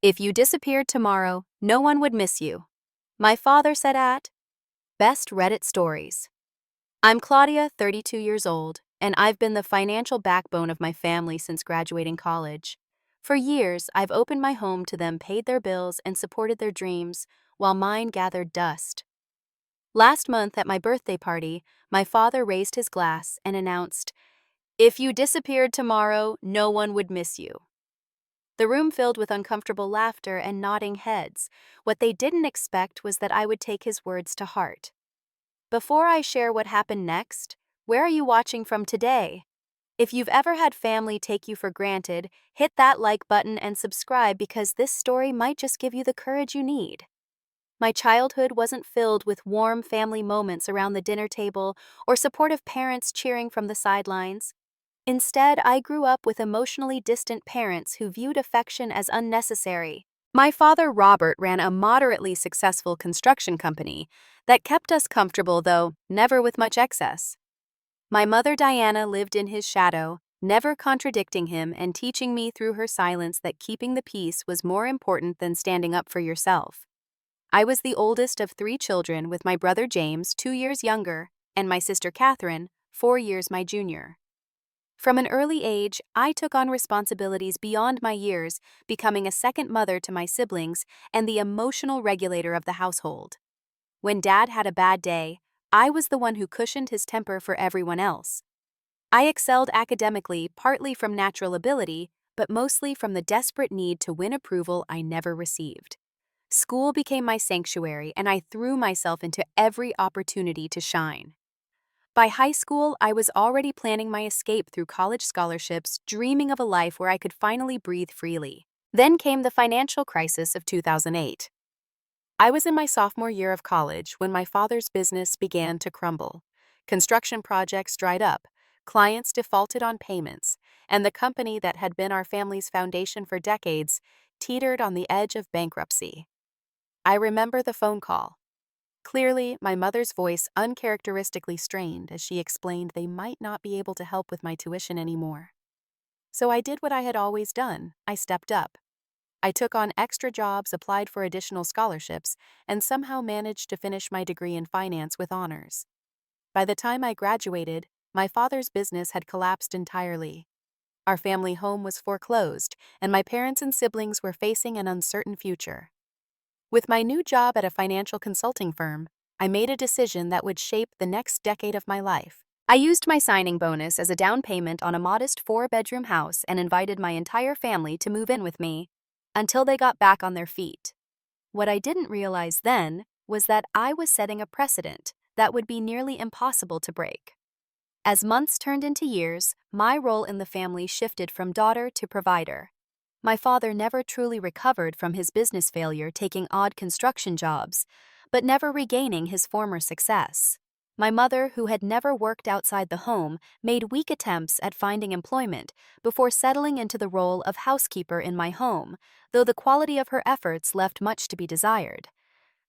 If you disappeared tomorrow, no one would miss you. My father said at Best Reddit Stories. I'm Claudia, 32 years old, and I've been the financial backbone of my family since graduating college. For years, I've opened my home to them, paid their bills, and supported their dreams, while mine gathered dust. Last month at my birthday party, my father raised his glass and announced, "If you disappeared tomorrow, no one would miss you." The room filled with uncomfortable laughter and nodding heads. What they didn't expect was that I would take his words to heart. Before I share what happened next, where are you watching from today? If you've ever had family take you for granted, hit that like button and subscribe because this story might just give you the courage you need. My childhood wasn't filled with warm family moments around the dinner table or supportive parents cheering from the sidelines. Instead, I grew up with emotionally distant parents who viewed affection as unnecessary. My father, Robert, ran a moderately successful construction company that kept us comfortable, though never with much excess. My mother, Diana, lived in his shadow, never contradicting him and teaching me through her silence that keeping the peace was more important than standing up for yourself. I was the oldest of 3 children, with my brother James, 2 years younger, and my sister Catherine, 4 years my junior. From an early age, I took on responsibilities beyond my years, becoming a second mother to my siblings and the emotional regulator of the household. When Dad had a bad day, I was the one who cushioned his temper for everyone else. I excelled academically, partly from natural ability, but mostly from the desperate need to win approval I never received. School became my sanctuary, and I threw myself into every opportunity to shine. By high school, I was already planning my escape through college scholarships, dreaming of a life where I could finally breathe freely. Then came the financial crisis of 2008. I was in my sophomore year of college when my father's business began to crumble. Construction projects dried up, clients defaulted on payments, and the company that had been our family's foundation for decades teetered on the edge of bankruptcy. I remember the phone call. Clearly, my mother's voice uncharacteristically strained as she explained they might not be able to help with my tuition anymore. So I did what I had always done. I stepped up. I took on extra jobs, applied for additional scholarships, and somehow managed to finish my degree in finance with honors. By the time I graduated, my father's business had collapsed entirely. Our family home was foreclosed, and my parents and siblings were facing an uncertain future. With my new job at a financial consulting firm, I made a decision that would shape the next decade of my life. I used my signing bonus as a down payment on a modest 4-bedroom house and invited my entire family to move in with me until they got back on their feet. What I didn't realize then was that I was setting a precedent that would be nearly impossible to break. As months turned into years, my role in the family shifted from daughter to provider. My father never truly recovered from his business failure, taking odd construction jobs, but never regaining his former success. My mother, who had never worked outside the home, made weak attempts at finding employment before settling into the role of housekeeper in my home, though the quality of her efforts left much to be desired.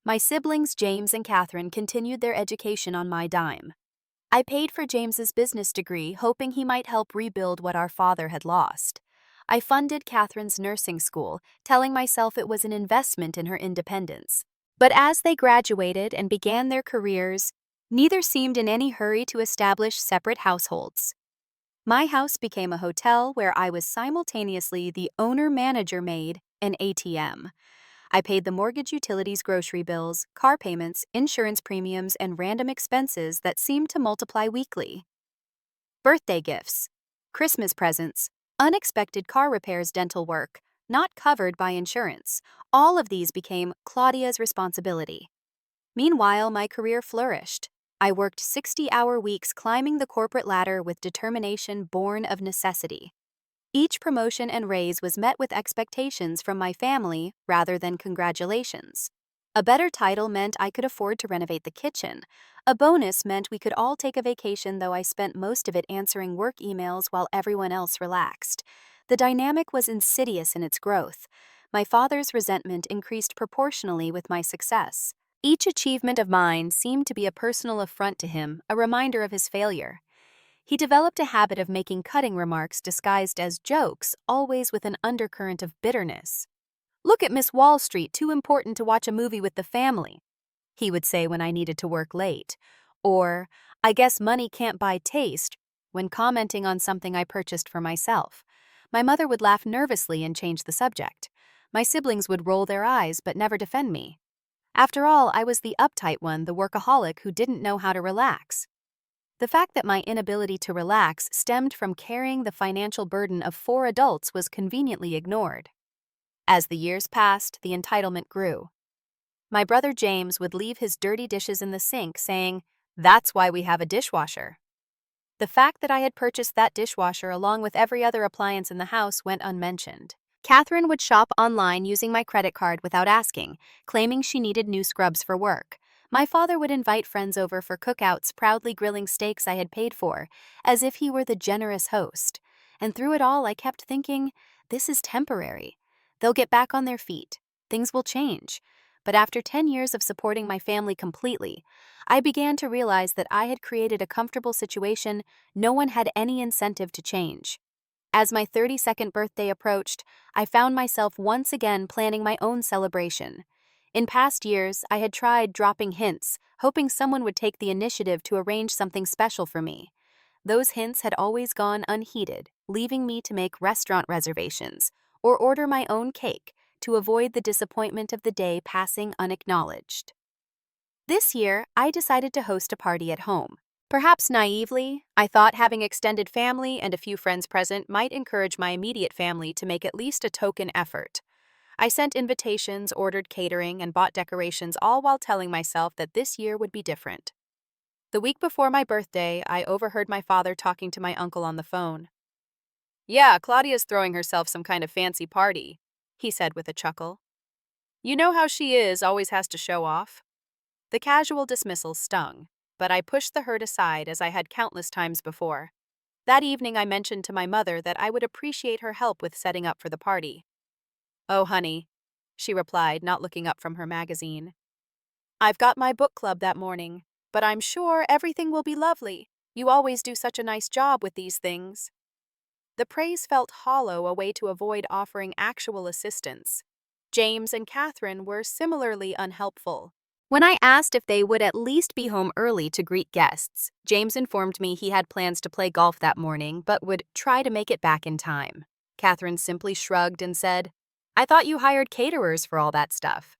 My siblings, James and Catherine, continued their education on my dime. I paid for James's business degree, hoping he might help rebuild what our father had lost. I funded Catherine's nursing school, telling myself it was an investment in her independence. But as they graduated and began their careers, neither seemed in any hurry to establish separate households. My house became a hotel where I was simultaneously the owner-manager maid and ATM. I paid the mortgage, utilities, grocery bills, car payments, insurance premiums, and random expenses that seemed to multiply weekly. Birthday gifts, Christmas presents, unexpected car repairs, dental work, not covered by insurance. All of these became Claudia's responsibility. Meanwhile, my career flourished. I worked 60-hour weeks, climbing the corporate ladder with determination born of necessity. Each promotion and raise was met with expectations from my family rather than congratulations. A better title meant I could afford to renovate the kitchen. A bonus meant we could all take a vacation, though I spent most of it answering work emails while everyone else relaxed. The dynamic was insidious in its growth. My father's resentment increased proportionally with my success. Each achievement of mine seemed to be a personal affront to him, a reminder of his failure. He developed a habit of making cutting remarks disguised as jokes, always with an undercurrent of bitterness. "Look at Miss Wall Street, too important to watch a movie with the family," he would say when I needed to work late. Or, "I guess money can't buy taste," when commenting on something I purchased for myself. My mother would laugh nervously and change the subject. My siblings would roll their eyes but never defend me. After all, I was the uptight one, the workaholic who didn't know how to relax. The fact that my inability to relax stemmed from carrying the financial burden of 4 adults was conveniently ignored. As the years passed, the entitlement grew. My brother James would leave his dirty dishes in the sink, saying, "That's why we have a dishwasher." The fact that I had purchased that dishwasher along with every other appliance in the house went unmentioned. Catherine would shop online using my credit card without asking, claiming she needed new scrubs for work. My father would invite friends over for cookouts, proudly grilling steaks I had paid for, as if he were the generous host. And through it all, I kept thinking, this is temporary. They'll get back on their feet. Things will change. But after 10 years of supporting my family completely, I began to realize that I had created a comfortable situation no one had any incentive to change. As my 32nd birthday approached, I found myself once again planning my own celebration. In past years, I had tried dropping hints, hoping someone would take the initiative to arrange something special for me. Those hints had always gone unheeded, leaving me to make restaurant reservations or order my own cake to avoid the disappointment of the day passing unacknowledged. This year, I decided to host a party at home. Perhaps naively, I thought having extended family and a few friends present might encourage my immediate family to make at least a token effort. I sent invitations, ordered catering, and bought decorations, all while telling myself that this year would be different. The week before my birthday, I overheard my father talking to my uncle on the phone. "Yeah, Claudia's throwing herself some kind of fancy party," he said with a chuckle. "You know how she is, always has to show off." The casual dismissal stung, but I pushed the hurt aside as I had countless times before. That evening I mentioned to my mother that I would appreciate her help with setting up for the party. "Oh, honey," she replied, not looking up from her magazine. "I've got my book club that morning, but I'm sure everything will be lovely. You always do such a nice job with these things." The praise felt hollow, a way to avoid offering actual assistance. James and Catherine were similarly unhelpful. When I asked if they would at least be home early to greet guests, James informed me he had plans to play golf that morning but would try to make it back in time. Catherine simply shrugged and said, "I thought you hired caterers for all that stuff."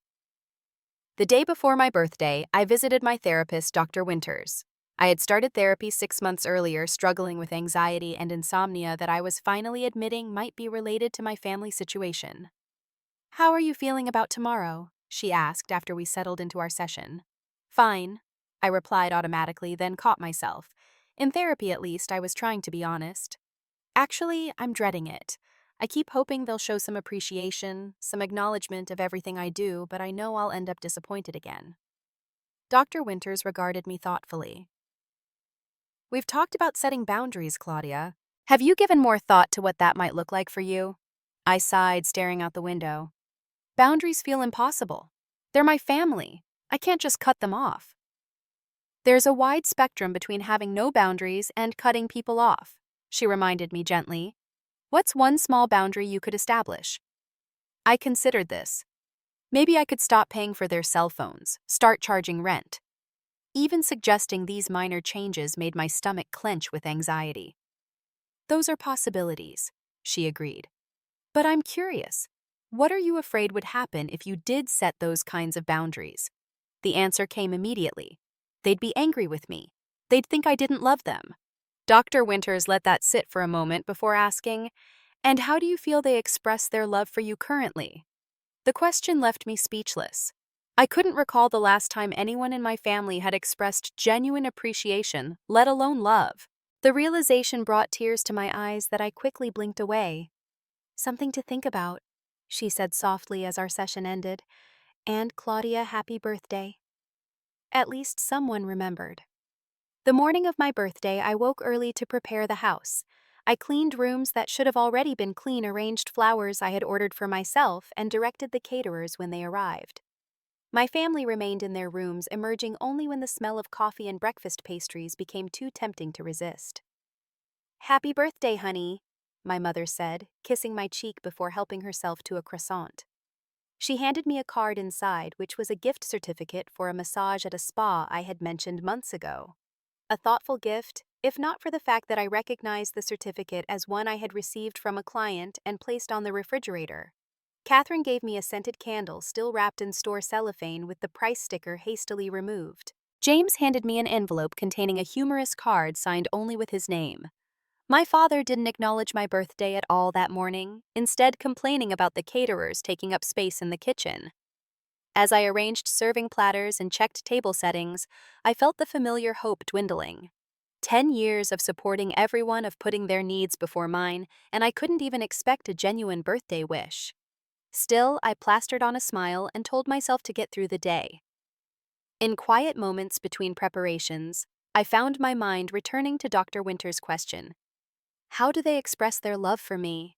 The day before my birthday, I visited my therapist, Dr. Winters. I had started therapy 6 months earlier, struggling with anxiety and insomnia that I was finally admitting might be related to my family situation. "How are you feeling about tomorrow?" she asked after we settled into our session. "Fine," I replied automatically, then caught myself. In therapy, at least, I was trying to be honest. "Actually, I'm dreading it. I keep hoping they'll show some appreciation, some acknowledgement of everything I do, but I know I'll end up disappointed again." Dr. Winters regarded me thoughtfully. "We've talked about setting boundaries, Claudia. Have you given more thought to what that might look like for you?" I sighed, staring out the window. "Boundaries feel impossible. They're my family. I can't just cut them off." "There's a wide spectrum between having no boundaries and cutting people off," she reminded me gently. "What's one small boundary you could establish?" I considered this. Maybe I could stop paying for their cell phones, start charging rent. Even suggesting these minor changes made my stomach clench with anxiety. "Those are possibilities," she agreed. "But I'm curious. What are you afraid would happen if you did set those kinds of boundaries?" The answer came immediately. They'd be angry with me. They'd think I didn't love them. Dr. Winters let that sit for a moment before asking, "And how do you feel they express their love for you currently?" The question left me speechless. I couldn't recall the last time anyone in my family had expressed genuine appreciation, let alone love. The realization brought tears to my eyes that I quickly blinked away. "Something to think about," she said softly as our session ended. "And Claudia, happy birthday." At least someone remembered. The morning of my birthday, I woke early to prepare the house. I cleaned rooms that should have already been clean, arranged flowers I had ordered for myself, and directed the caterers when they arrived. My family remained in their rooms, emerging only when the smell of coffee and breakfast pastries became too tempting to resist. "Happy birthday, honey," my mother said, kissing my cheek before helping herself to a croissant. She handed me a card inside, which was a gift certificate for a massage at a spa I had mentioned months ago. A thoughtful gift, if not for the fact that I recognized the certificate as one I had received from a client and placed on the refrigerator. Catherine gave me a scented candle still wrapped in store cellophane with the price sticker hastily removed. James handed me an envelope containing a humorous card signed only with his name. My father didn't acknowledge my birthday at all that morning, instead complaining about the caterers taking up space in the kitchen. As I arranged serving platters and checked table settings, I felt the familiar hope dwindling. 10 years of supporting everyone of putting their needs before mine, and I couldn't even expect a genuine birthday wish. Still, I plastered on a smile and told myself to get through the day. In quiet moments between preparations, I found my mind returning to Dr. Winter's question. How do they express their love for me?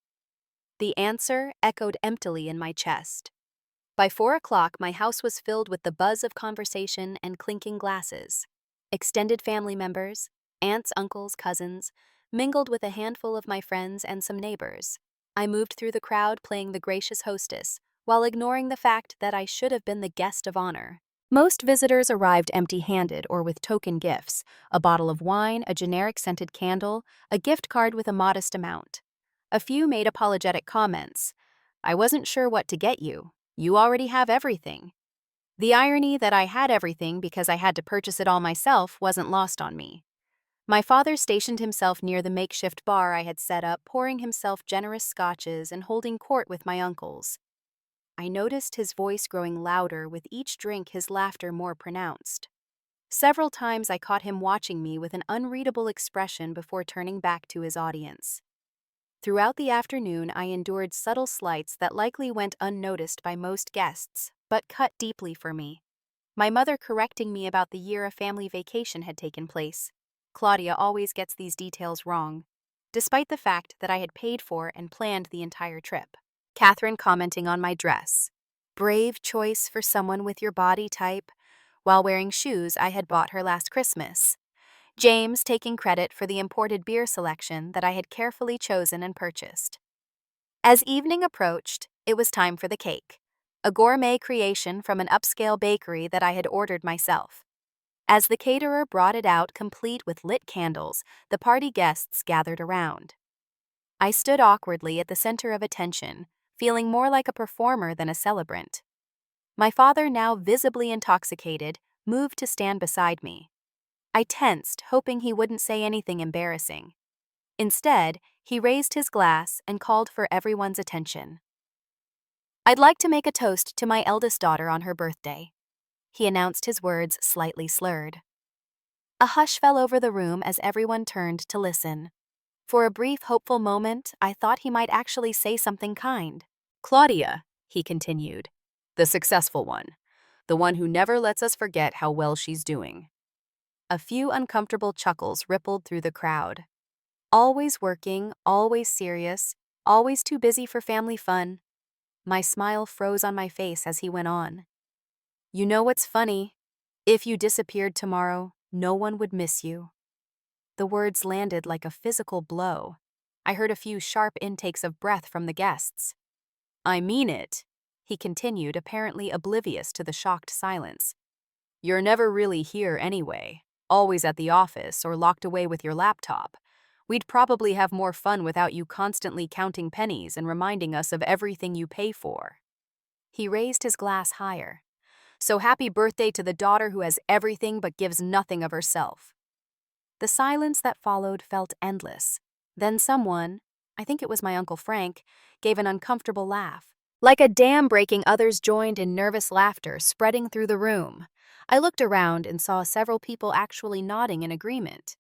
The answer echoed emptily in my chest. By 4 o'clock, my house was filled with the buzz of conversation and clinking glasses. Extended family members, aunts, uncles, cousins, mingled with a handful of my friends and some neighbors. I moved through the crowd playing the gracious hostess, while ignoring the fact that I should have been the guest of honor. Most visitors arrived empty-handed or with token gifts, a bottle of wine, a generic scented candle, a gift card with a modest amount. A few made apologetic comments. I wasn't sure what to get you. You already have everything. The irony that I had everything because I had to purchase it all myself wasn't lost on me. My father stationed himself near the makeshift bar I had set up, pouring himself generous scotches and holding court with my uncles. I noticed his voice growing louder with each drink, his laughter more pronounced. Several times I caught him watching me with an unreadable expression before turning back to his audience. Throughout the afternoon, I endured subtle slights that likely went unnoticed by most guests, but cut deeply for me. My mother correcting me about the year a family vacation had taken place. Claudia always gets these details wrong, despite the fact that I had paid for and planned the entire trip. Catherine commenting on my dress. Brave choice for someone with your body type, while wearing shoes I had bought her last Christmas. James taking credit for the imported beer selection that I had carefully chosen and purchased. As evening approached, it was time for the cake, a gourmet creation from an upscale bakery that I had ordered myself. As the caterer brought it out complete with lit candles, the party guests gathered around. I stood awkwardly at the center of attention, feeling more like a performer than a celebrant. My father, now visibly intoxicated, moved to stand beside me. I tensed, hoping he wouldn't say anything embarrassing. Instead, he raised his glass and called for everyone's attention. I'd like to make a toast to my eldest daughter on her birthday. He announced, his words slightly slurred. A hush fell over the room as everyone turned to listen. For a brief, hopeful moment, I thought he might actually say something kind. Claudia, he continued, the successful one, the one who never lets us forget how well she's doing. A few uncomfortable chuckles rippled through the crowd. Always working, always serious, always too busy for family fun. My smile froze on my face as he went on. You know what's funny? If you disappeared tomorrow, no one would miss you. The words landed like a physical blow. I heard a few sharp intakes of breath from the guests. I mean it, he continued, apparently oblivious to the shocked silence. You're never really here anyway, always at the office or locked away with your laptop. We'd probably have more fun without you constantly counting pennies and reminding us of everything you pay for. He raised his glass higher. So happy birthday to the daughter who has everything but gives nothing of herself. The silence that followed felt endless. Then someone, I think it was my Uncle Frank, gave an uncomfortable laugh. Like a dam breaking, others joined in nervous laughter spreading through the room. I looked around and saw several people actually nodding in agreement.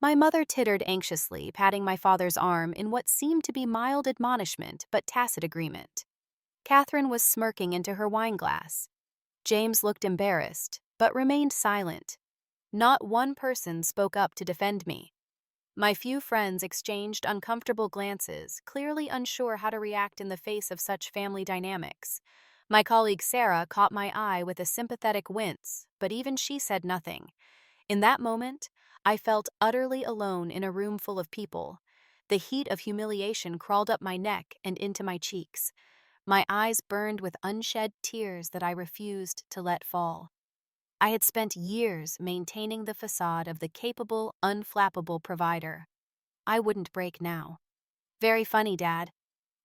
My mother tittered anxiously, patting my father's arm in what seemed to be mild admonishment but tacit agreement. Catherine was smirking into her wine glass. James looked embarrassed, but remained silent. Not one person spoke up to defend me. My few friends exchanged uncomfortable glances, clearly unsure how to react in the face of such family dynamics. My colleague Sarah caught my eye with a sympathetic wince, but even she said nothing. In that moment, I felt utterly alone in a room full of people. The heat of humiliation crawled up my neck and into my cheeks. My eyes burned with unshed tears that I refused to let fall. I had spent years maintaining the facade of the capable, unflappable provider. I wouldn't break now. Very funny, Dad.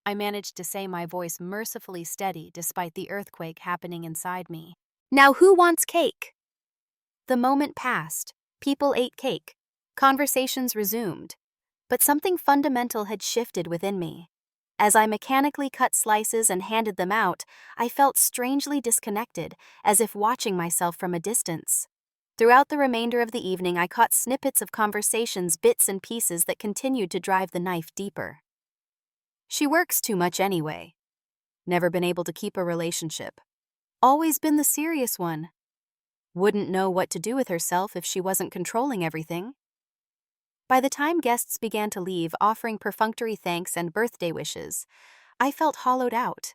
I managed to say, my voice mercifully steady despite the earthquake happening inside me. Now who wants cake? The moment passed. People ate cake. Conversations resumed. But something fundamental had shifted within me. As I mechanically cut slices and handed them out, I felt strangely disconnected, as if watching myself from a distance. Throughout the remainder of the evening, I caught snippets of conversations, bits and pieces that continued to drive the knife deeper. She works too much anyway. Never been able to keep a relationship. Always been the serious one. Wouldn't know what to do with herself if she wasn't controlling everything. By the time guests began to leave, offering perfunctory thanks and birthday wishes, I felt hollowed out.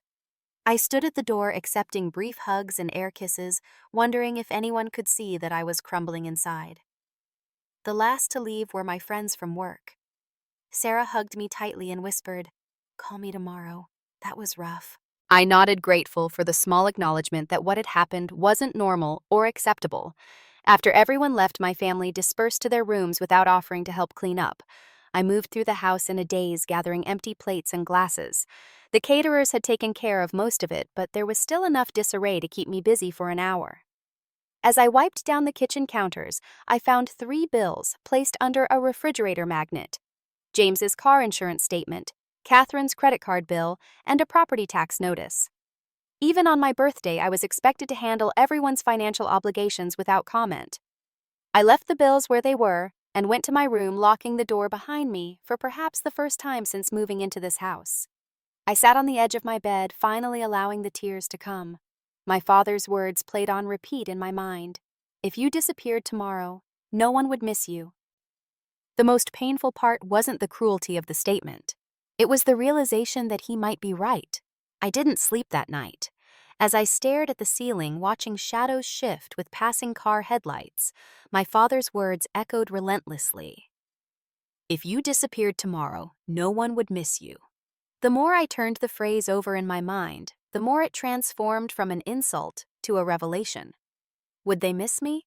I stood at the door accepting brief hugs and air kisses, wondering if anyone could see that I was crumbling inside. The last to leave were my friends from work. Sarah hugged me tightly and whispered, "Call me tomorrow. That was rough." I nodded, grateful for the small acknowledgement that what had happened wasn't normal or acceptable. After everyone left, my family dispersed to their rooms without offering to help clean up. I moved through the house in a daze, gathering empty plates and glasses. The caterers had taken care of most of it, but there was still enough disarray to keep me busy for an hour. As I wiped down the kitchen counters, I found 3 bills placed under a refrigerator magnet: James's car insurance statement, Catherine's credit card bill, and a property tax notice. Even on my birthday, I was expected to handle everyone's financial obligations without comment. I left the bills where they were and went to my room, locking the door behind me for perhaps the first time since moving into this house. I sat on the edge of my bed, finally allowing the tears to come. My father's words played on repeat in my mind. If you disappeared tomorrow, no one would miss you. The most painful part wasn't the cruelty of the statement. It was the realization that he might be right. I didn't sleep that night. As I stared at the ceiling, watching shadows shift with passing car headlights, my father's words echoed relentlessly. If you disappeared tomorrow, no one would miss you. The more I turned the phrase over in my mind, the more it transformed from an insult to a revelation. Would they miss me?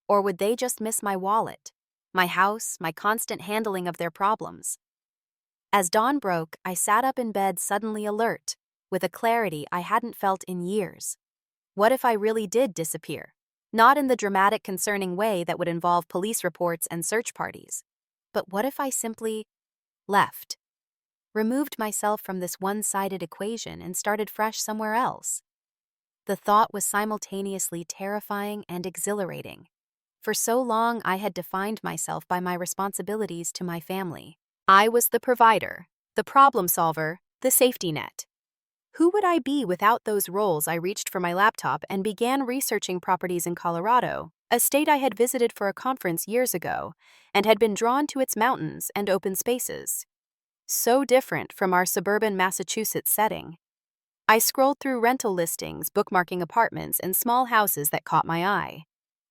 Or would they just miss my wallet, my house, my constant handling of their problems? As dawn broke, I sat up in bed, suddenly alert, with a clarity I hadn't felt in years. What if I really did disappear? Not in the dramatic, concerning way that would involve police reports and search parties. But what if I simply left? Removed myself from this one-sided equation and started fresh somewhere else? The thought was simultaneously terrifying and exhilarating. For so long, I had defined myself by my responsibilities to my family. I was the provider, the problem solver, the safety net. Who would I be without those roles? I reached for my laptop and began researching properties in Colorado, a state I had visited for a conference years ago, and had been drawn to its mountains and open spaces. So different from our suburban Massachusetts setting. I scrolled through rental listings, bookmarking apartments and small houses that caught my eye.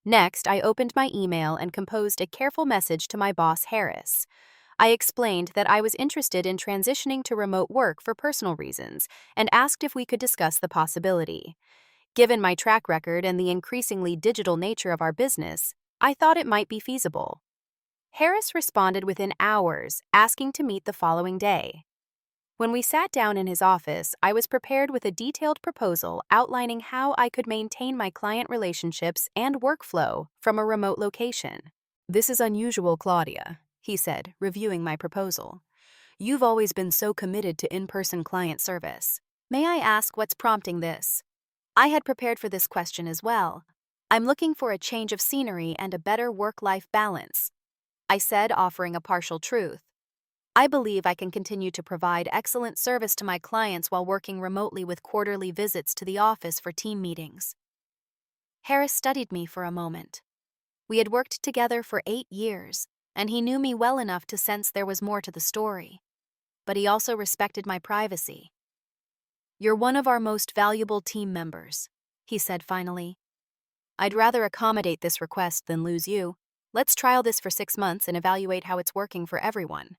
Next, I opened my email and composed a careful message to my boss, Harris. I explained that I was interested in transitioning to remote work for personal reasons and asked if we could discuss the possibility. Given my track record and the increasingly digital nature of our business, I thought it might be feasible. Harris responded within hours, asking to meet the following day. When we sat down in his office, I was prepared with a detailed proposal outlining how I could maintain my client relationships and workflow from a remote location. "This is unusual, Claudia," he said, reviewing my proposal. "You've always been so committed to in-person client service. May I ask what's prompting this?" I had prepared for this question as well. "I'm looking for a change of scenery and a better work-life balance," I said, offering a partial truth. "I believe I can continue to provide excellent service to my clients while working remotely with quarterly visits to the office for team meetings." Harris studied me for a moment. We had worked together for 8 years, and he knew me well enough to sense there was more to the story. But he also respected my privacy. "You're one of our most valuable team members," he said finally. "I'd rather accommodate this request than lose you. Let's trial this for 6 months and evaluate how it's working for everyone."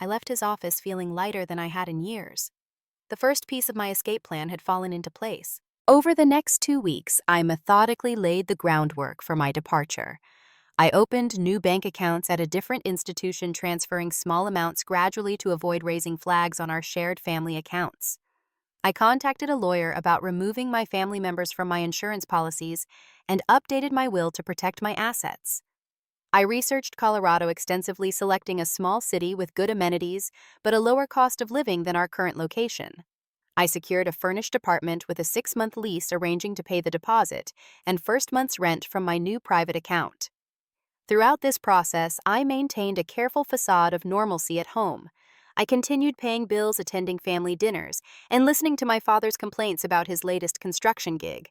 I left his office feeling lighter than I had in years. the first piece of my escape plan had fallen into place. Over the next 2 weeks, I methodically laid the groundwork for my departure. I opened new bank accounts at a different institution, transferring small amounts gradually to avoid raising flags on our shared family accounts. I contacted a lawyer about removing my family members from my insurance policies and updated my will to protect my assets. I researched Colorado extensively, selecting a small city with good amenities but a lower cost of living than our current location. I secured a furnished apartment with a 6-month lease, arranging to pay the deposit and first month's rent from my new private account. Throughout this process, I maintained a careful facade of normalcy at home. I continued paying bills, attending family dinners, and listening to my father's complaints about his latest construction gig.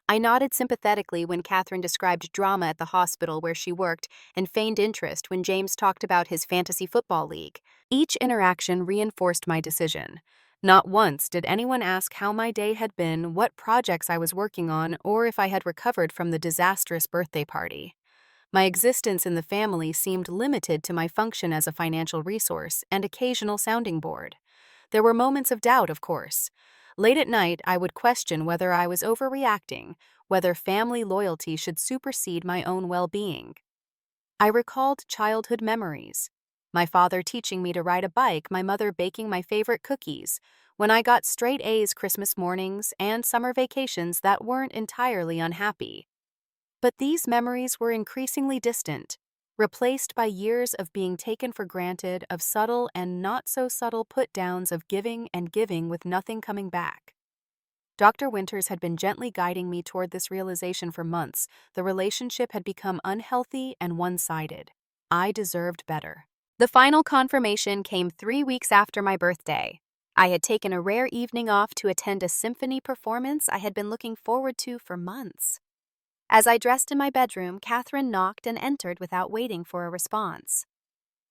I nodded sympathetically when Catherine described drama at the hospital where she worked and feigned interest when James talked about his fantasy football league. Each interaction reinforced my decision. Not once did anyone ask how my day had been, what projects I was working on, or if I had recovered from the disastrous birthday party. My existence in the family seemed limited to my function as a financial resource and occasional sounding board. There were moments of doubt, of course. Late at night, I would question whether I was overreacting, whether family loyalty should supersede my own well-being. I recalled childhood memories. My father teaching me to ride a bike, my mother baking my favorite cookies, when I got straight A's Christmas mornings, and summer vacations that weren't entirely unhappy. But these memories were increasingly distant, replaced by years of being taken for granted, of subtle and not-so-subtle put-downs, of giving and giving with nothing coming back. Dr. Winters had been gently guiding me toward this realization for months. The relationship had become unhealthy and one-sided. I deserved better. The final confirmation came 3 weeks after my birthday. I had taken a rare evening off to attend a symphony performance I had been looking forward to for months. As I dressed in my bedroom, Catherine knocked and entered without waiting for a response.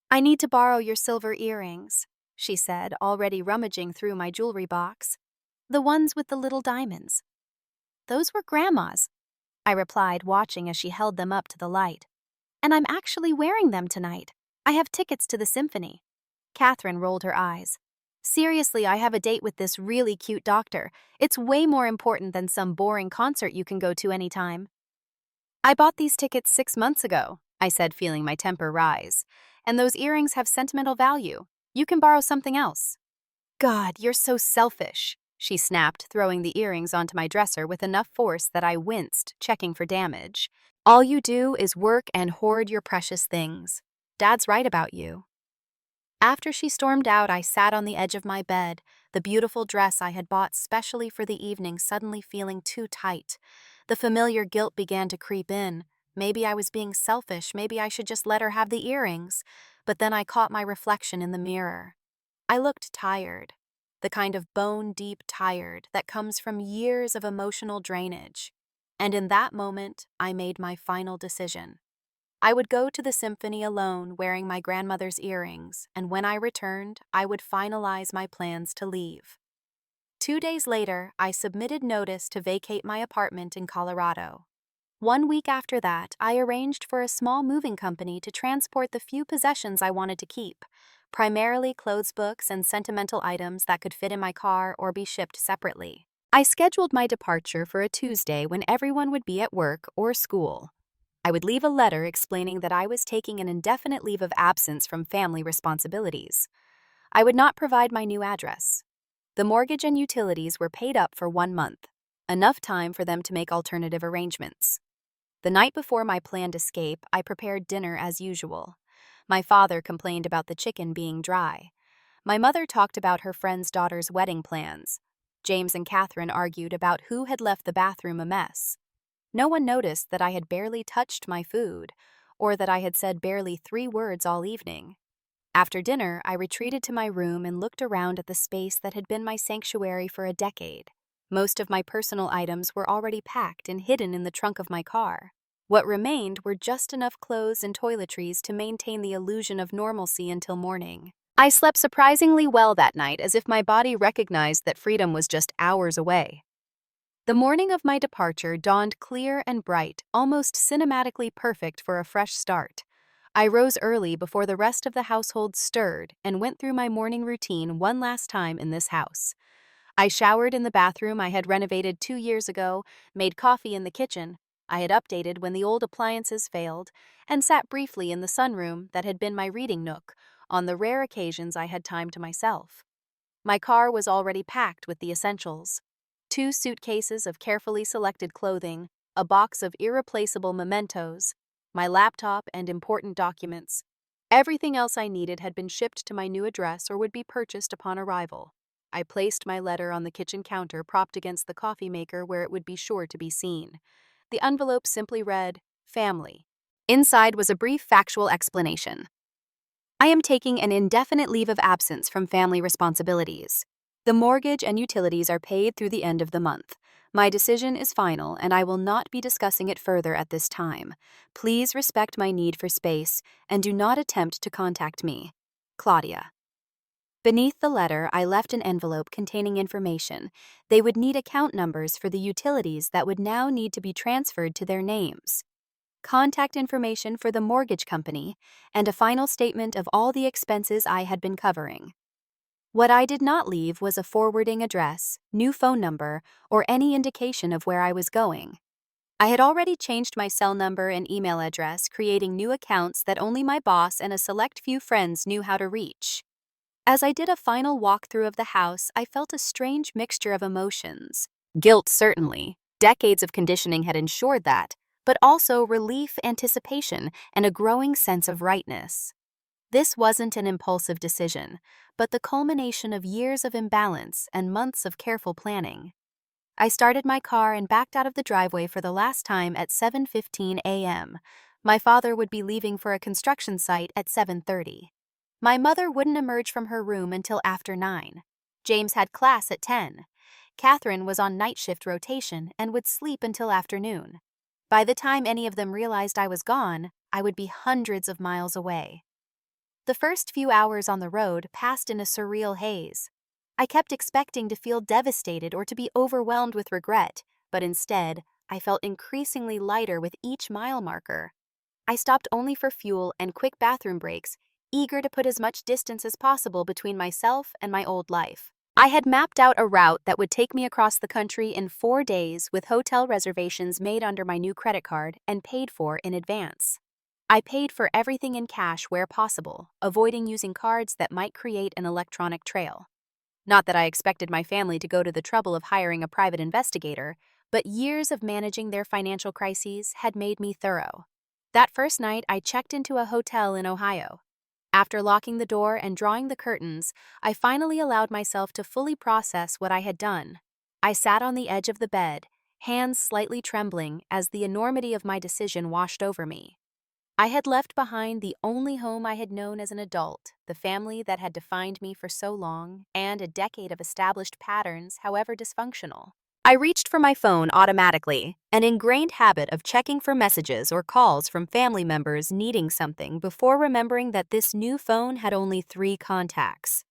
"I need to borrow your silver earrings," she said, already rummaging through my jewelry box. "The ones with the little diamonds." "Those were Grandma's," I replied, watching as she held them up to the light. "And I'm actually wearing them tonight. I have tickets to the symphony." Catherine rolled her eyes. "Seriously, I have a date with this really cute doctor. It's way more important than some boring concert you can go to anytime." "I bought these tickets 6 months ago," I said, feeling my temper rise. "And those earrings have sentimental value. You can borrow something else." "God, you're so selfish," she snapped, throwing the earrings onto my dresser with enough force that I winced, checking for damage. "All you do is work and hoard your precious things. Dad's right about you." After she stormed out, I sat on the edge of my bed, the beautiful dress I had bought specially for the evening suddenly feeling too tight. The familiar guilt began to creep in. Maybe I was being selfish, maybe I should just let her have the earrings. But then I caught my reflection in the mirror. I looked tired, the kind of bone-deep tired that comes from years of emotional drainage. And in that moment, I made my final decision. I would go to the symphony alone, wearing my grandmother's earrings, and when I returned, I would finalize my plans to leave. 2 days later, I submitted notice to vacate my apartment in Colorado. 1 week after that, I arranged for a small moving company to transport the few possessions I wanted to keep, primarily clothes, books, and sentimental items that could fit in my car or be shipped separately. I scheduled my departure for a Tuesday when everyone would be at work or school. I would leave a letter explaining that I was taking an indefinite leave of absence from family responsibilities. I would not provide my new address. The mortgage and utilities were paid up for 1 month, enough time for them to make alternative arrangements. The night before my planned escape, I prepared dinner as usual. My father complained about the chicken being dry. My mother talked about her friend's daughter's wedding plans. James and Catherine argued about who had left the bathroom a mess. No one noticed that I had barely touched my food, or that I had said barely 3 words all evening. After dinner, I retreated to my room and looked around at the space that had been my sanctuary for a decade. Most of my personal items were already packed and hidden in the trunk of my car. What remained were just enough clothes and toiletries to maintain the illusion of normalcy until morning. I slept surprisingly well that night, as if my body recognized that freedom was just hours away. The morning of my departure dawned clear and bright, almost cinematically perfect for a fresh start. I rose early before the rest of the household stirred and went through my morning routine one last time in this house. I showered in the bathroom I had renovated 2 years ago, made coffee in the kitchen I had updated when the old appliances failed, and sat briefly in the sunroom that had been my reading nook on the rare occasions I had time to myself. My car was already packed with the essentials: 2 suitcases of carefully selected clothing, a box of irreplaceable mementos, my laptop, and important documents. Everything else I needed had been shipped to my new address or would be purchased upon arrival. I placed my letter on the kitchen counter propped against the coffee maker where it would be sure to be seen. The envelope simply read, "Family." Inside was a brief factual explanation. I am taking an indefinite leave of absence from family responsibilities. The mortgage and utilities are paid through the end of the month. My decision is final, and I will not be discussing it further at this time. Please respect my need for space and do not attempt to contact me. Claudia. Beneath the letter, I left an envelope containing information. They would need account numbers for the utilities that would now need to be transferred to their names, contact information for the mortgage company, and a final statement of all the expenses I had been covering. What I did not leave was a forwarding address, new phone number, or any indication of where I was going. I had already changed my cell number and email address, creating new accounts that only my boss and a select few friends knew how to reach. As I did a final walkthrough of the house, I felt a strange mixture of emotions. Guilt, certainly. Decades of conditioning had ensured that, but also relief, anticipation, and a growing sense of rightness. This wasn't an impulsive decision, but the culmination of years of imbalance and months of careful planning. I started my car and backed out of the driveway for the last time at 7:15 a.m. My father would be leaving for a construction site at 7:30. My mother wouldn't emerge from her room until after 9. James had class at 10. Catherine was on night shift rotation and would sleep until afternoon. By the time any of them realized I was gone, I would be hundreds of miles away. The first few hours on the road passed in a surreal haze. I kept expecting to feel devastated or to be overwhelmed with regret, but instead, I felt increasingly lighter with each mile marker. I stopped only for fuel and quick bathroom breaks, eager to put as much distance as possible between myself and my old life. I had mapped out a route that would take me across the country in 4 days, with hotel reservations made under my new credit card and paid for in advance. I paid for everything in cash where possible, avoiding using cards that might create an electronic trail. Not that I expected my family to go to the trouble of hiring a private investigator, but years of managing their financial crises had made me thorough. That first night, I checked into a hotel in Ohio. After locking the door and drawing the curtains, I finally allowed myself to fully process what I had done. I sat on the edge of the bed, hands slightly trembling as the enormity of my decision washed over me. I had left behind the only home I had known as an adult, the family that had defined me for so long, and a decade of established patterns, however dysfunctional. I reached for my phone automatically, an ingrained habit of checking for messages or calls from family members needing something before remembering that this new phone had only 3 contacts.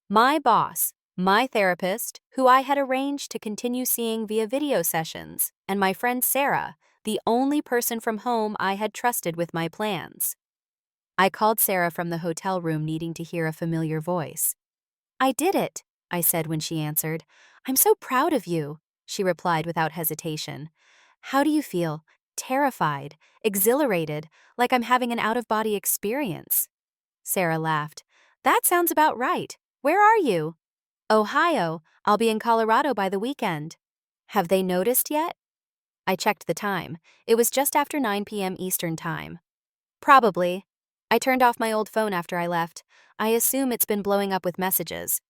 My boss, my therapist, who I had arranged to continue seeing via video sessions, and my friend Sarah, the only person from home I had trusted with my plans. I called Sarah from the hotel room, needing to hear a familiar voice. "I did it," I said when she answered. "I'm so proud of you," she replied without hesitation. "How do you feel?" "Terrified, exhilarated, like I'm having an out-of-body experience." Sarah laughed. "That sounds about right. Where are you?" "Ohio. I'll be in Colorado by the weekend." "Have they noticed yet?" I checked the time. It was just after 9 p.m. Eastern Time. "Probably. I turned off my old phone after I left. I assume it's been blowing up with messages."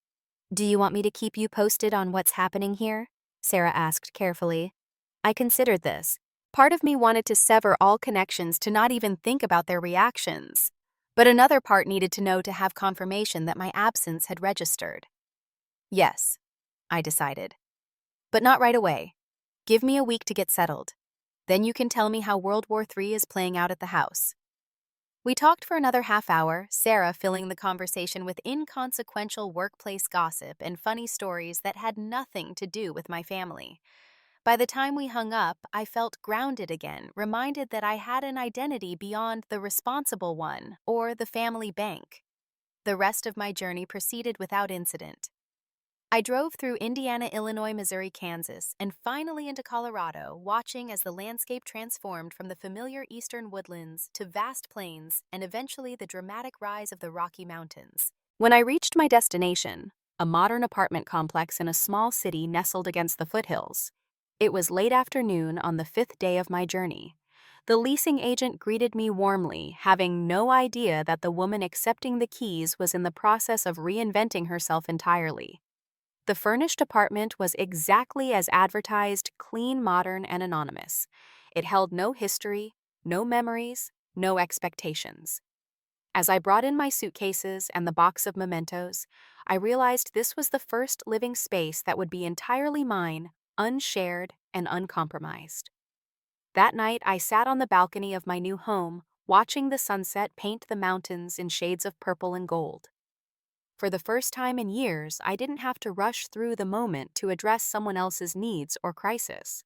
"Do you want me to keep you posted on what's happening here?" Sarah asked carefully. I considered this. Part of me wanted to sever all connections to not even think about their reactions. But another part needed to know to have confirmation that my absence had registered. "Yes," I decided. "But not right away. Give me a week to get settled. Then you can tell me how World War III is playing out at the house." We talked for another half hour, Sarah filling the conversation with inconsequential workplace gossip and funny stories that had nothing to do with my family. By the time we hung up, I felt grounded again, reminded that I had an identity beyond the responsible one or the family bank. The rest of my journey proceeded without incident. I drove through Indiana, Illinois, Missouri, Kansas, and finally into Colorado, watching as the landscape transformed from the familiar eastern woodlands to vast plains and eventually the dramatic rise of the Rocky Mountains. When I reached my destination, a modern apartment complex in a small city nestled against the foothills, it was late afternoon on the 5th day of my journey. The leasing agent greeted me warmly, having no idea that the woman accepting the keys was in the process of reinventing herself entirely. The furnished apartment was exactly as advertised, clean, modern, and anonymous. It held no history, no memories, no expectations. As I brought in my suitcases and the box of mementos, I realized this was the first living space that would be entirely mine, unshared and uncompromised. That night, I sat on the balcony of my new home, watching the sunset paint the mountains in shades of purple and gold. For the first time in years, I didn't have to rush through the moment to address someone else's needs or crisis.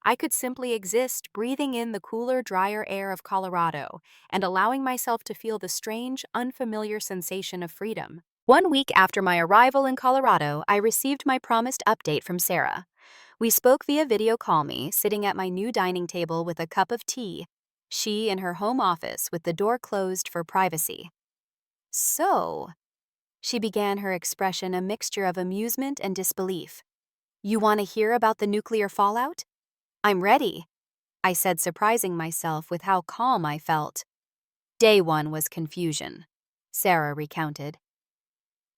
I could simply exist, breathing in the cooler, drier air of Colorado and allowing myself to feel the strange, unfamiliar sensation of freedom. 1 week after my arrival in Colorado, I received my promised update from Sarah. We spoke via video call me, sitting at my new dining table with a cup of tea, she in her home office with the door closed for privacy. So, she began, her expression a mixture of amusement and disbelief. You want to hear about the nuclear fallout? I'm ready, I said, surprising myself with how calm I felt. Day one was confusion, Sarah recounted.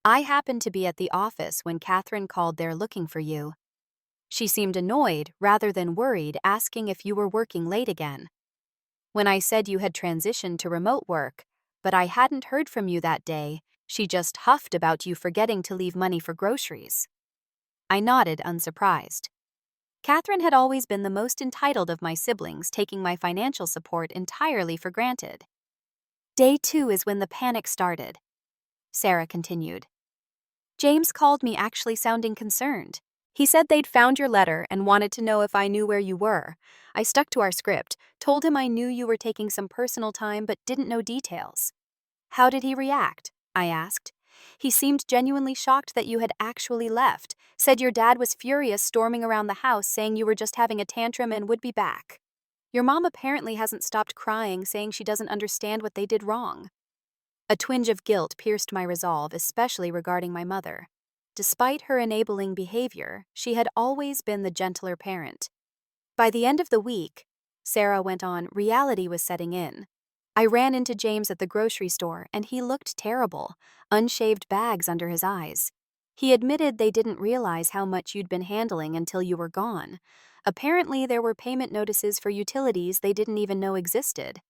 I happened to be at the office when Catherine called there looking for you. She seemed annoyed rather than worried, asking if you were working late again. When I said you had transitioned to remote work, but I hadn't heard from you that day, she just huffed about you forgetting to leave money for groceries. I nodded, unsurprised. Catherine had always been the most entitled of my siblings, taking my financial support entirely for granted. Day two is when the panic started, Sarah continued. James called me, actually sounding concerned. He said they'd found your letter and wanted to know if I knew where you were. I stuck to our script, told him I knew you were taking some personal time but didn't know details. How did he react? I asked. He seemed genuinely shocked that you had actually left, said your dad was furious, storming around the house saying you were just having a tantrum and would be back. Your mom apparently hasn't stopped crying, saying she doesn't understand what they did wrong. A twinge of guilt pierced my resolve, especially regarding my mother. Despite her enabling behavior, she had always been the gentler parent. By the end of the week, Sarah went on, reality was setting in. I ran into James at the grocery store, and he looked terrible, unshaved bags under his eyes. He admitted they didn't realize how much you'd been handling until you were gone. Apparently, there were payment notices for utilities they didn't even know existed.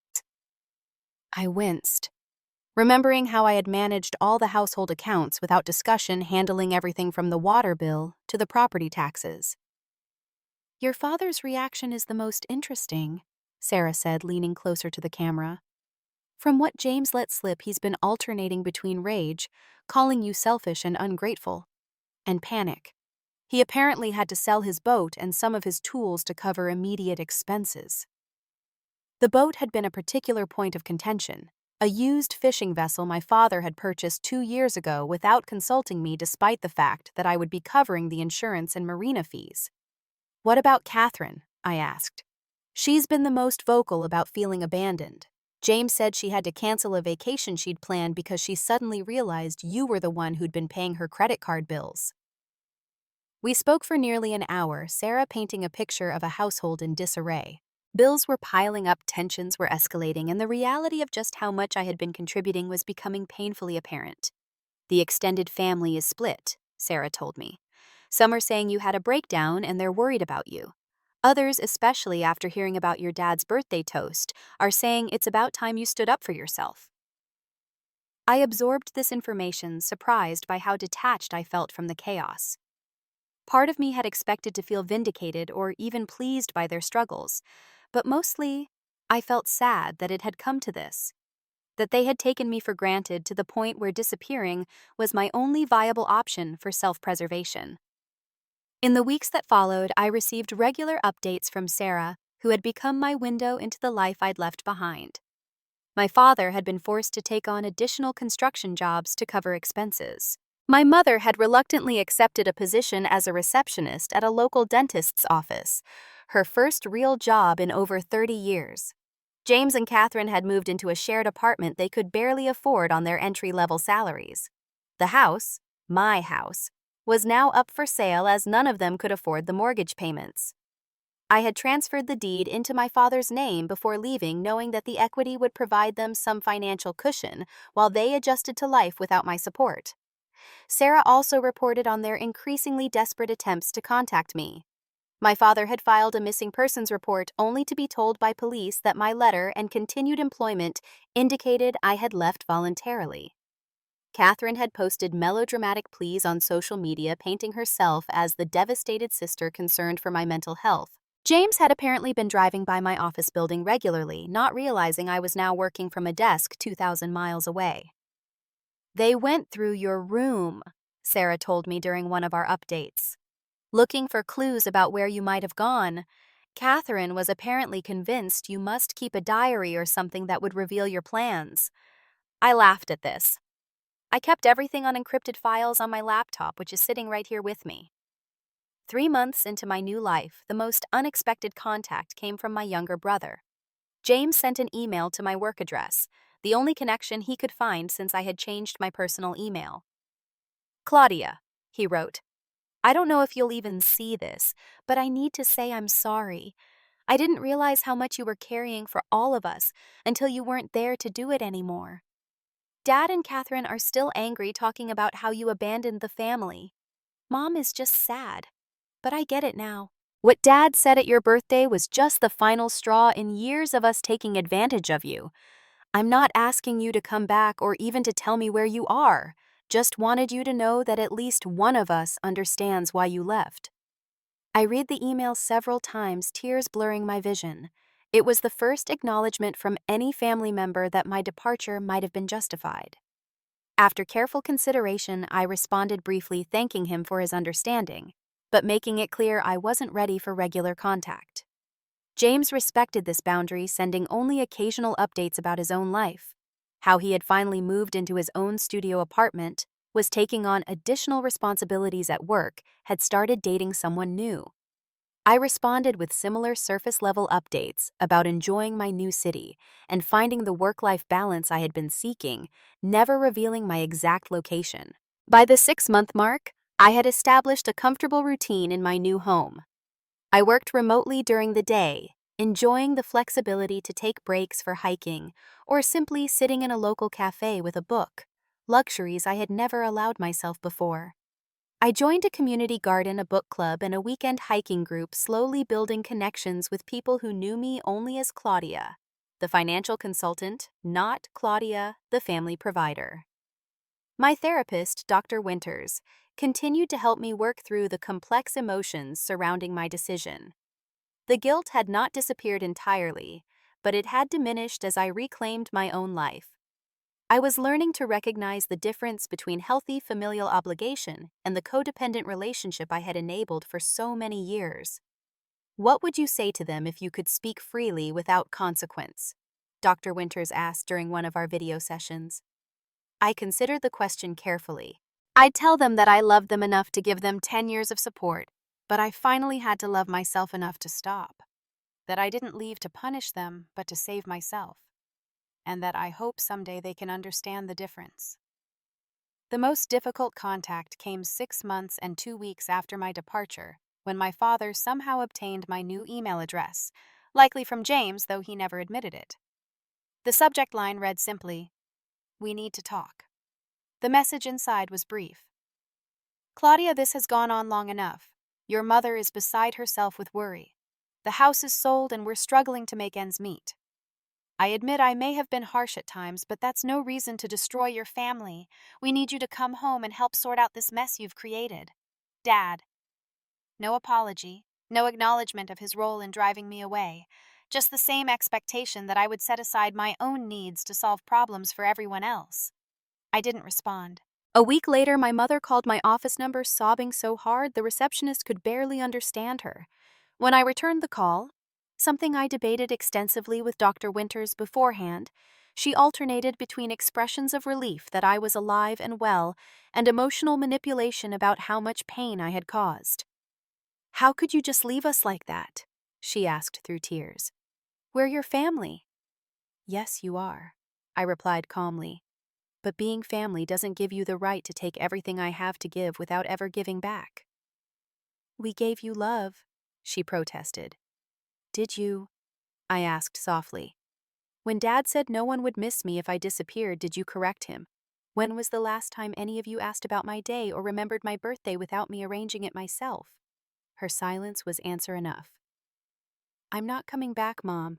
I winced, remembering how I had managed all the household accounts without discussion, handling everything from the water bill to the property taxes. Your father's reaction is the most interesting, Sarah said, leaning closer to the camera. From what James let slip, he's been alternating between rage, calling you selfish and ungrateful, and panic. He apparently had to sell his boat and some of his tools to cover immediate expenses. The boat had been a particular point of contention, a used fishing vessel my father had purchased 2 years ago without consulting me, despite the fact that I would be covering the insurance and marina fees. What about Catherine? I asked. She's been the most vocal about feeling abandoned. James said she had to cancel a vacation she'd planned because she suddenly realized you were the one who'd been paying her credit card bills. We spoke for nearly an hour, Sarah painting a picture of a household in disarray. Bills were piling up, tensions were escalating, and the reality of just how much I had been contributing was becoming painfully apparent. The extended family is split, Sarah told me. Some are saying you had a breakdown and they're worried about you. Others, especially after hearing about your dad's birthday toast, are saying it's about time you stood up for yourself. I absorbed this information, surprised by how detached I felt from the chaos. Part of me had expected to feel vindicated or even pleased by their struggles, but mostly, I felt sad that it had come to this, that they had taken me for granted to the point where disappearing was my only viable option for self-preservation. In the weeks that followed, I received regular updates from Sarah, who had become my window into the life I'd left behind. My father had been forced to take on additional construction jobs to cover expenses. My mother had reluctantly accepted a position as a receptionist at a local dentist's office, her first real job in over 30 years. James and Catherine had moved into a shared apartment they could barely afford on their entry-level salaries. The house, my house, was now up for sale as none of them could afford the mortgage payments. I had transferred the deed into my father's name before leaving, knowing that the equity would provide them some financial cushion while they adjusted to life without my support. Sarah also reported on their increasingly desperate attempts to contact me. My father had filed a missing persons report only to be told by police that my letter and continued employment indicated I had left voluntarily. Catherine had posted melodramatic pleas on social media, painting herself as the devastated sister concerned for my mental health. James had apparently been driving by my office building regularly, not realizing I was now working from a desk 2,000 miles away. "They went through your room," Sarah told me during one of our updates, "looking for clues about where you might have gone. Catherine was apparently convinced you must keep a diary or something that would reveal your plans." I laughed at this. I kept everything on encrypted files on my laptop, which is sitting right here with me. 3 months into my new life, the most unexpected contact came from my younger brother. James sent an email to my work address, the only connection he could find since I had changed my personal email. "Claudia," he wrote, "I don't know if you'll even see this, but I need to say I'm sorry. I didn't realize how much you were carrying for all of us until you weren't there to do it anymore. Dad and Catherine are still angry, talking about how you abandoned the family. Mom is just sad, but I get it now. What Dad said at your birthday was just the final straw in years of us taking advantage of you. I'm not asking you to come back or even to tell me where you are. Just wanted you to know that at least one of us understands why you left." I read the email several times, tears blurring my vision. It was the first acknowledgement from any family member that my departure might have been justified. After careful consideration, I responded briefly, thanking him for his understanding, but making it clear I wasn't ready for regular contact. James respected this boundary, sending only occasional updates about his own life. How he had finally moved into his own studio apartment, was taking on additional responsibilities at work, had started dating someone new. I responded with similar surface-level updates about enjoying my new city and finding the work-life balance I had been seeking, never revealing my exact location. By the 6-month mark, I had established a comfortable routine in my new home. I worked remotely during the day, enjoying the flexibility to take breaks for hiking or simply sitting in a local cafe with a book, luxuries I had never allowed myself before. I joined a community garden, a book club, and a weekend hiking group, slowly building connections with people who knew me only as Claudia, the financial consultant, not Claudia, the family provider. My therapist, Dr. Winters, continued to help me work through the complex emotions surrounding my decision. The guilt had not disappeared entirely, but it had diminished as I reclaimed my own life. I was learning to recognize the difference between healthy familial obligation and the codependent relationship I had enabled for so many years. "What would you say to them if you could speak freely without consequence?" Dr. Winters asked during one of our video sessions. I considered the question carefully. I'd tell them that I loved them enough to give them 10 years of support, but I finally had to love myself enough to stop. That I didn't leave to punish them, but to save myself. And that I hope someday they can understand the difference. The most difficult contact came 6 months and 2 weeks after my departure, when my father somehow obtained my new email address, likely from James, though he never admitted it. The subject line read simply, "We need to talk." The message inside was brief. "Claudia, this has gone on long enough. Your mother is beside herself with worry. The house is sold and we're struggling to make ends meet. I admit I may have been harsh at times, but that's no reason to destroy your family. We need you to come home and help sort out this mess you've created. Dad." No apology, no acknowledgement of his role in driving me away, just the same expectation that I would set aside my own needs to solve problems for everyone else. I didn't respond. A week later, my mother called my office number, sobbing so hard the receptionist could barely understand her. When I returned the call, something I debated extensively with Dr. Winters beforehand, She alternated between expressions of relief that I was alive and well and emotional manipulation about how much pain I had caused. "How could you just leave us like that?" she asked through tears. "We're your family." "Yes, you are," I replied calmly. "But being family doesn't give you the right to take everything I have to give without ever giving back." "We gave you love," she protested. "Did you?" I asked softly. "When Dad said no one would miss me if I disappeared, did you correct him? When was the last time any of you asked about my day or remembered my birthday without me arranging it myself?" Her silence was answer enough. "I'm not coming back, Mom,"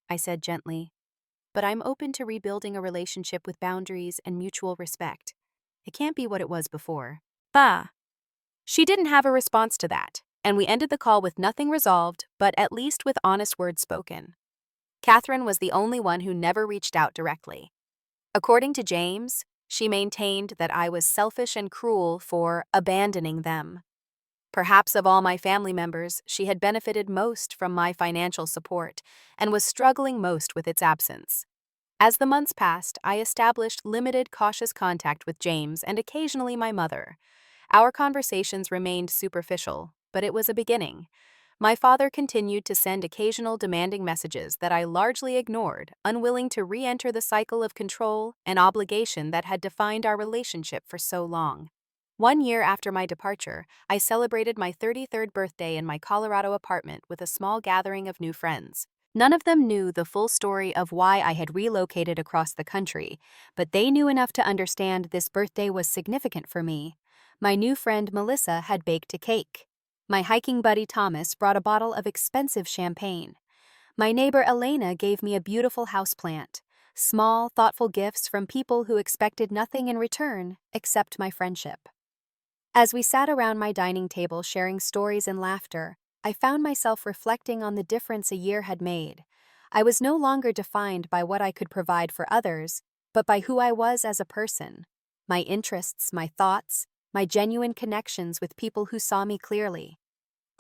I said gently, "but I'm open to rebuilding a relationship with boundaries and mutual respect. It can't be what it was before." Bah! She didn't have a response to that, and we ended the call with nothing resolved, but at least with honest words spoken. Catherine was the only one who never reached out directly. According to James, she maintained that I was selfish and cruel for abandoning them. Perhaps of all my family members, she had benefited most from my financial support and was struggling most with its absence. As the months passed, I established limited, cautious contact with James and occasionally my mother. Our conversations remained superficial, but it was a beginning. My father continued to send occasional demanding messages that I largely ignored, unwilling to re-enter the cycle of control and obligation that had defined our relationship for so long. 1 year after my departure, I celebrated my 33rd birthday in my Colorado apartment with a small gathering of new friends. None of them knew the full story of why I had relocated across the country, but they knew enough to understand this birthday was significant for me. My new friend Melissa had baked a cake. My hiking buddy Thomas brought a bottle of expensive champagne. My neighbor Elena gave me a beautiful houseplant. Small, thoughtful gifts from people who expected nothing in return except my friendship. As we sat around my dining table sharing stories and laughter, I found myself reflecting on the difference a year had made. I was no longer defined by what I could provide for others, but by who I was as a person. My interests, my thoughts, my genuine connections with people who saw me clearly.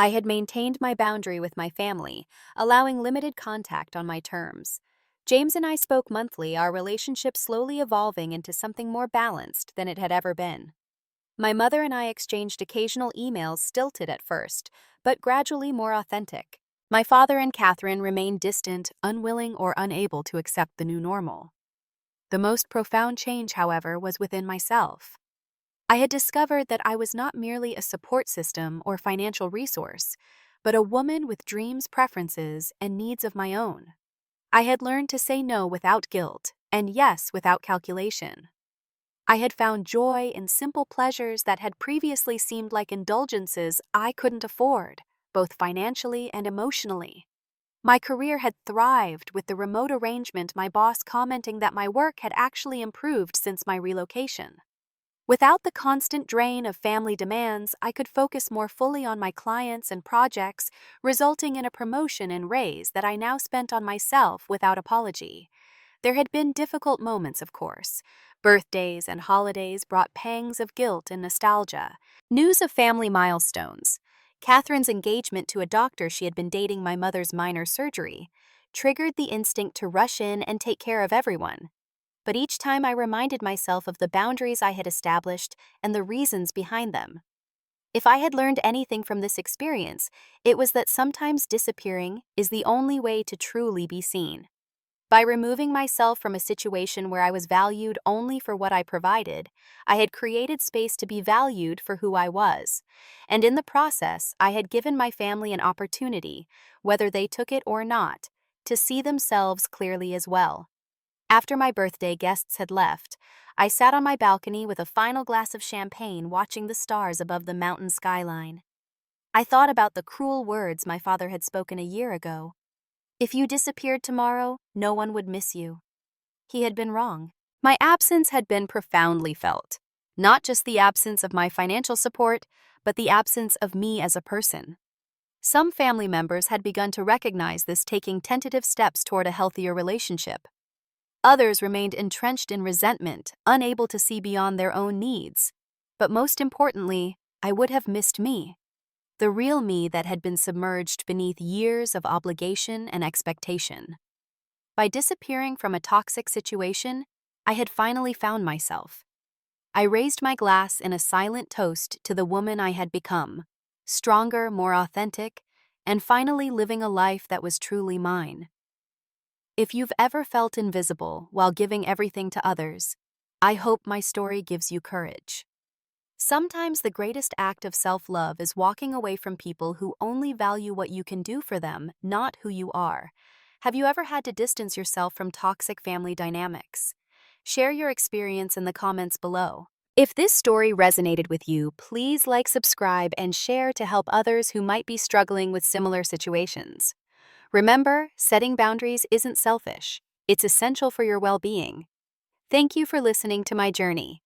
I had maintained my boundary with my family, allowing limited contact on my terms. James and I spoke monthly, our relationship slowly evolving into something more balanced than it had ever been. My mother and I exchanged occasional emails, stilted at first, but gradually more authentic. My father and Catherine remained distant, unwilling or unable to accept the new normal. The most profound change, however, was within myself. I had discovered that I was not merely a support system or financial resource, but a woman with dreams, preferences, and needs of my own. I had learned to say no without guilt and yes without calculation. I had found joy in simple pleasures that had previously seemed like indulgences I couldn't afford, both financially and emotionally. My career had thrived with the remote arrangement, my boss commenting that my work had actually improved since my relocation. Without the constant drain of family demands, I could focus more fully on my clients and projects, resulting in a promotion and raise that I now spent on myself without apology. There had been difficult moments, of course. Birthdays and holidays brought pangs of guilt and nostalgia. News of family milestones. Catherine's engagement to a doctor she had been dating, my mother's minor surgery, triggered the instinct to rush in and take care of everyone. But each time I reminded myself of the boundaries I had established and the reasons behind them. If I had learned anything from this experience, it was that sometimes disappearing is the only way to truly be seen. By removing myself from a situation where I was valued only for what I provided, I had created space to be valued for who I was. And in the process, I had given my family an opportunity, whether they took it or not, to see themselves clearly as well. After my birthday guests had left, I sat on my balcony with a final glass of champagne watching the stars above the mountain skyline. I thought about the cruel words my father had spoken a year ago. If you disappeared tomorrow, no one would miss you. He had been wrong. My absence had been profoundly felt. Not just the absence of my financial support, but the absence of me as a person. Some family members had begun to recognize this, taking tentative steps toward a healthier relationship. Others remained entrenched in resentment, unable to see beyond their own needs. But most importantly, I would have missed me. The real me that had been submerged beneath years of obligation and expectation. By disappearing from a toxic situation, I had finally found myself. I raised my glass in a silent toast to the woman I had become, stronger, more authentic, and finally living a life that was truly mine. If you've ever felt invisible while giving everything to others, I hope my story gives you courage. Sometimes the greatest act of self-love is walking away from people who only value what you can do for them, not who you are. Have you ever had to distance yourself from toxic family dynamics? Share your experience in the comments below. If this story resonated with you, please like, subscribe, and share to help others who might be struggling with similar situations. Remember, setting boundaries isn't selfish. It's essential for your well-being. Thank you for listening to my journey.